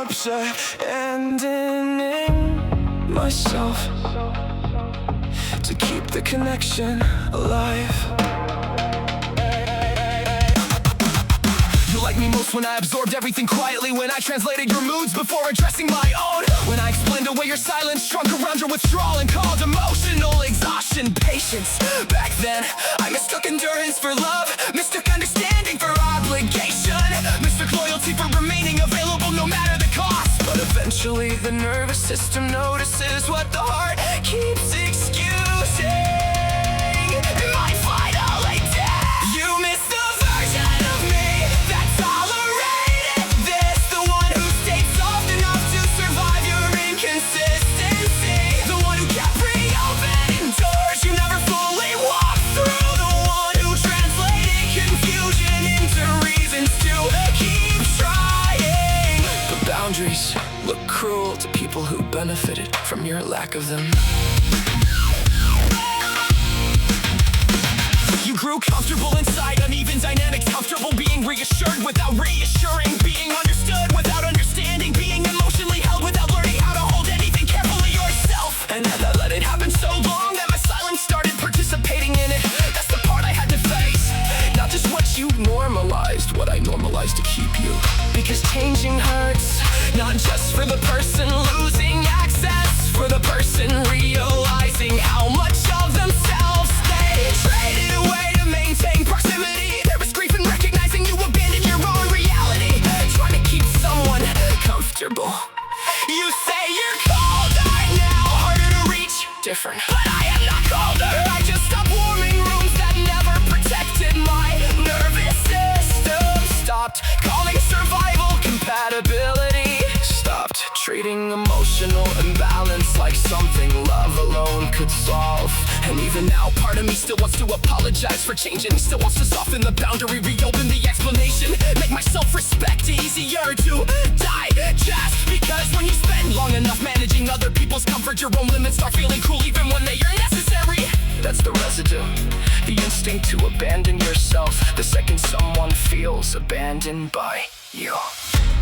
abandoning myself to keep the connection alive. You like me most when I absorbed everything quietly, when I translated your moods before addressing my own, when I explained away your silence, shrunk around your withdrawal and called emotional exhaustion patience. Back then, I mistook endurance for love, mistook understanding for obligation, mistook loyalty for remaining available no matter the cost. But eventually the nervous system notices what the heart keeps excusing. It might finally die. You miss the version of me that tolerated this, the one who stayed soft enough to survive your inconsistency, the one who kept reopening doors you never fully walked through, the one who translated confusion into reasons to keep trying. But boundaries look cruel to people who benefited from your lack of them. You grew comfortable inside uneven dynamics, comfortable being reassured without reassuring, being understood without understanding, being emotionally held without learning how to hold anything carefully yourself. And I let it happen so long that my silence started participating in it. That's the part I had to face, not just what you normalized, what I normalized to keep you. Because changing hurts, not just for the person losing access, for the person realizing how much of themselves they traded away to maintain proximity. There was grief in recognizing you abandoned your own reality, trying to keep someone comfortable. You say you're colder now, harder to reach, different, but I am not colder. I just stopped warming rooms that never protected my nervous system, stopped calling survival compatibility, stopped treating emotional imbalance like something love alone could solve. And even now, part of me still wants to apologize for changing, still wants to soften the boundary, reopen the explanation, make my self-respect easier to digest. Because when you spend long enough managing other people's comfort, your own limits start feeling cruel even when they are necessary. That's the residue, the instinct to abandon yourself the second someone feels abandoned by you.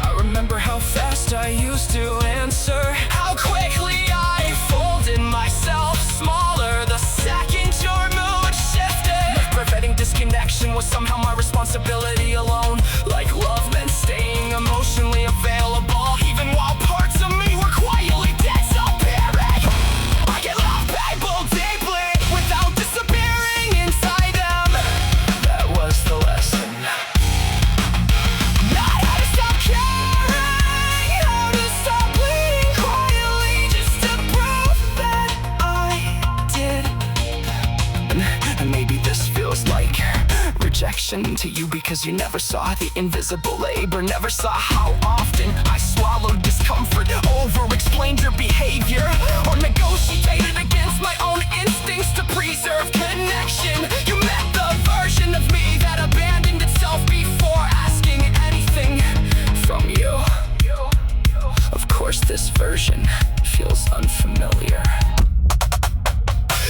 I remember how fast I used to answer, how quickly I folded myself smaller the second your mood shifted. Preventing disconnection was somehow my responsibility alone, like love meant staying emotionally available even while parts of me were quietly disappearing. I can love people deeply without disappearing inside them. That was the lesson. Not how to stop caring, how to stop bleeding quietly just to prove that I did. And maybe this feels like rejection to you because you never saw the invisible labor, never saw how often I swallowed discomfort, over-explained your behavior, or negotiated against my own instincts to preserve connection. You met the version of me that abandoned itself before asking anything from you. Of course, this version feels unfamiliar.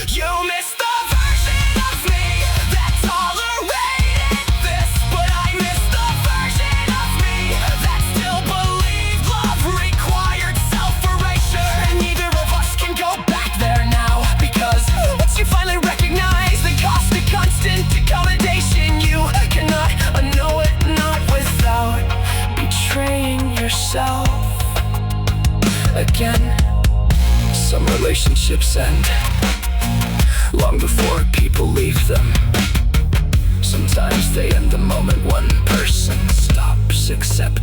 You miss the version of me that tolerated this, but I miss the version of me that still believed love required self-erasure. And neither of us can go back there now, because once you finally recognize the cost of constant accommodation, you cannot unknow it, not without betraying yourself again. Some relationships end long before people leave them. Sometimes they end the moment one person stops accepting